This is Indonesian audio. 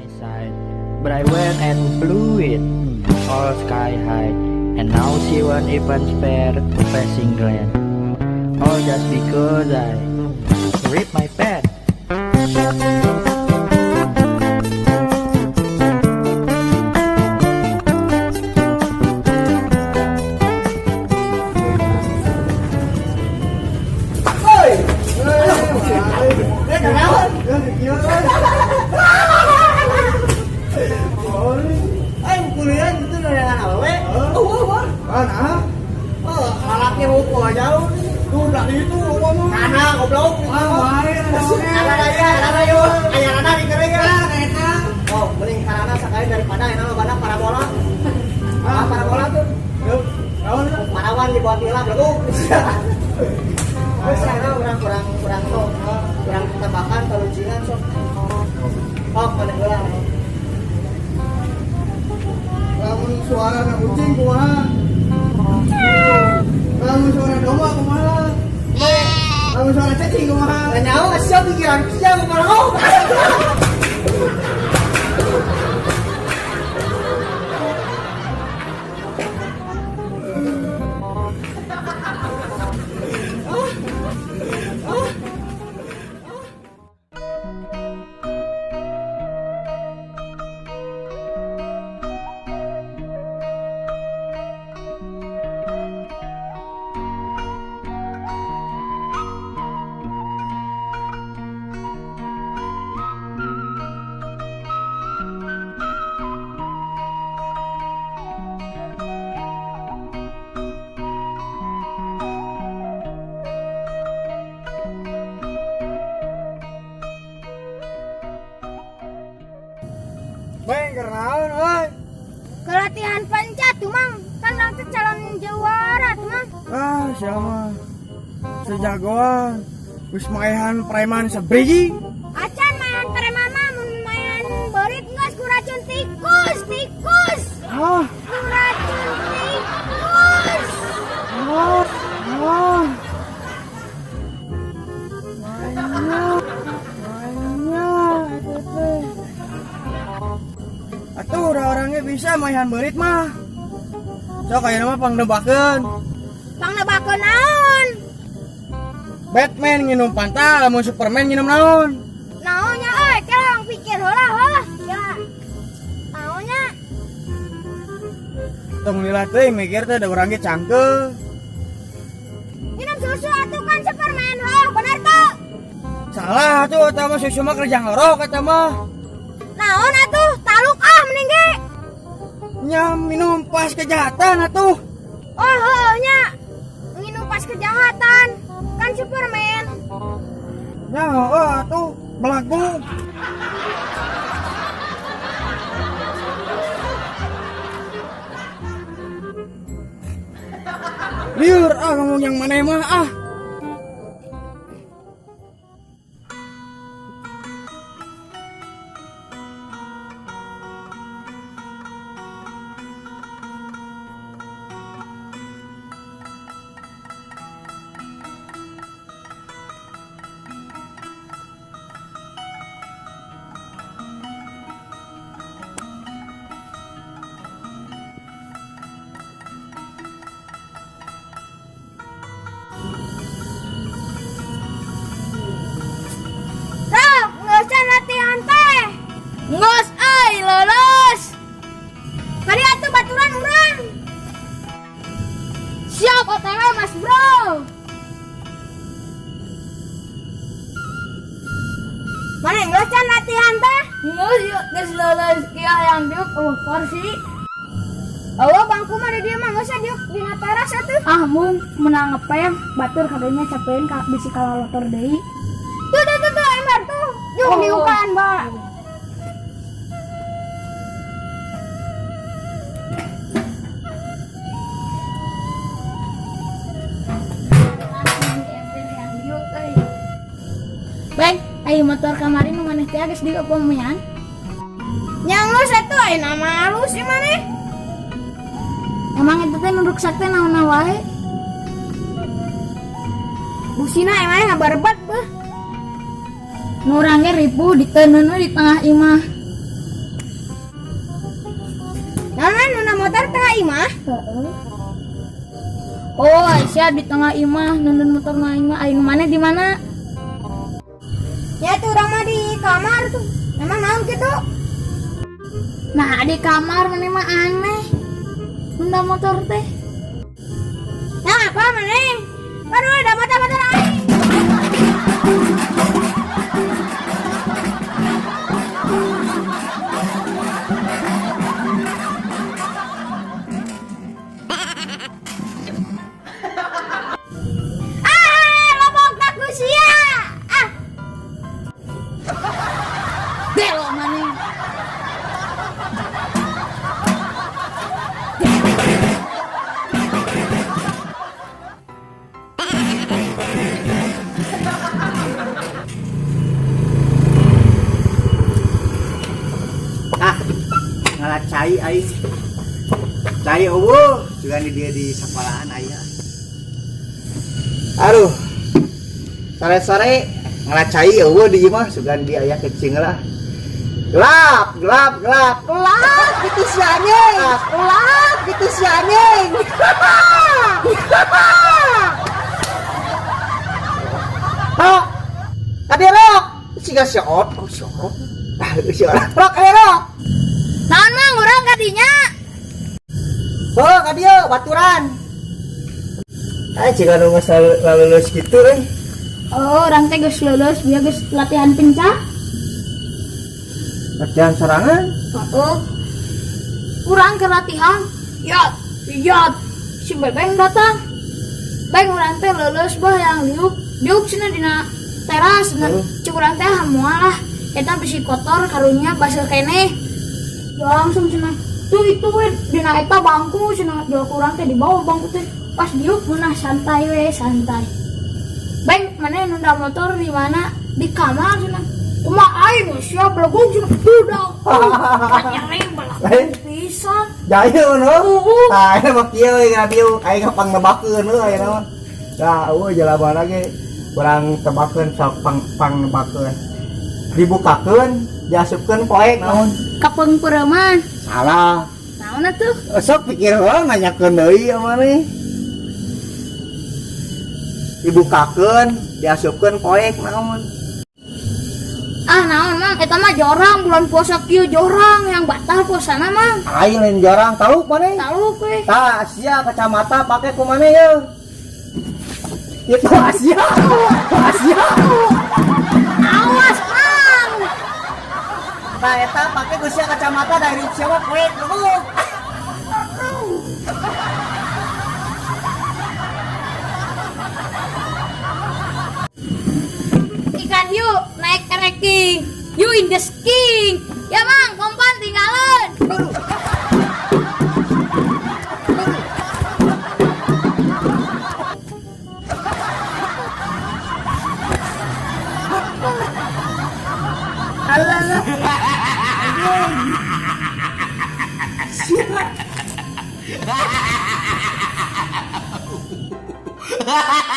my side, but I went and blew it all sky high, and now she won't even spare a passing glance, all just because I ripped my pants. Kuliah itu dari anak we. Mana? Oh, malaknya ruko jauh. Tuh dak itu ngomong. Kana goblok. Ada yo. Aya anak di kereng eta. Oh, mending karana sakali daripada enak badak parabola. Parabola tuh. Yuk. Naon? Parawan di bawah tilam leuk. Sekarang kurang sok. Kurang tembakan peluncingan sok. Oh, pada bola. Lamun suara anak kucing kumaha? Lamun suara domba kumaha? Lamun suara cacing kumaha? Nyawa asal pikiran siang kumaha? Bang, kenaon euy? Kelatihan pencet tuh mang, kan nanti calon juara tuh mang. Siapa? Sejagoan. Wis maehan preman sebriji. Acan main preman mah mun main berit geus ku racun tikus. Ku racun tikus. Atuh orang-orangnya bisa maehan berit mah. Sok aya nama pangnebakeun. Pangnebakeun naon? Batman nginum Fanta, lamun Superman nginum naon? Naonnya euy, kelong pikir heula heuh. Ya. Naonnya? Tong lila teuing mikir teh da urang ge cangkeuh. Minum susu atuh kan Superman heuh, bener tuh. Salah tuh eta mah susu mah kerja ngorok eta mah. Naon atuh? Taluk mending ge. Nya minum pas kejahatan atuh. Oh heuh nya. Nginum pas kejahatan. Kan Superman. Ya, atuh belagu. Liur ngomong yang mana mah Latihan teh ngos lolos kali atuh baturan urang siap OTW mas bro mana ngos latihan teh ngos yuk geus lolos kieu yang diuk porsi awa bangku mah di dieu mah geus diuk dina teras atuh mung menang ngepem batur kadenya capeun ka bisi kalalotor deui tuh ember tuh yuk diukan mbak Bang, ayo motor kemarin nu maneh teh geus diopomean. Nyangos atuh aya nama halus ieu maneh. Emang itu teh nu ruksak teh naon wae? Busina emang ngabarbat beuh. Nu urang ge ripuh diteuneun di tengah imah. Oh, Aisyah di tengah imah, nundun motor na imah. Ayo mana di mana? Ya tuh orang mah di kamar tuh. Emang naon gitu? Nah, di kamar mana mah aneh. Nunda motor teh. Nah, apa mana? Aduh, ada motor-motor aing. Lobok tak kusia. Belok mana? Ngalah cai aing. Cai eueuh, juga di dia di sekolahan aya. Aduh. Sore-sore ngalah cai eueuh di imah sugan di aya kecing lah. Gelap, gelap, gelap. Gelap gitu si anjing. Gelap gitu si anjing. Oh. Tadi rok. Siga syot. Oh, syot. Rok, rok. Naon mang urang kadinya? Oh, ka dieu baturan. Jika nu geus lulus gitu Oh, orang teh geus lulus, biar geus latihan pencak. latihan serangan. Oh. Urang ke latihan. Ya, si Bebeng datang. Beng urang teh lulus bah yang liuk cenah dina teras. Cuk urang teh hamoal lah. Eta bisi kotor karunya basel keneh. Langsung cenah. Tuh itu we dina eta bangku cenah jual kurang teh di bawah bangku teh. Pas diuk munah santai we santai. Beng mana nunda motor di mana? Di kamar cenah. Kumaha aing siap belum cenah udah. Nyering belakang pisan. Jaya no. Tah eta mah kieu we radio aing pang nebakeun we aya naon. Tah eueuh jalaban lagi urang tebakeun sok pang nebakeun. Dibukakeun, diasupkeun poek naon. Kapeng pereman. Salah. Naon atuh? Sok pikir orang nanyakeun deui amane. Dibukakeun, diasupkeun poek naon. Ah naon mang eta mah jorang bulan puasa kieu jorang yang batal puasana mang. Aing lain jarang tahu maneh. Taluk we. Tah sia kacamata pake ku maneh ye. Itu Asia. Asia. Awas mang. Nah eta pake ku sia kacamata dari siapa poek dulu. Ikan yuk naik ranking. You in the king. Ya mang, kompan tinggalan. Ha ha ha!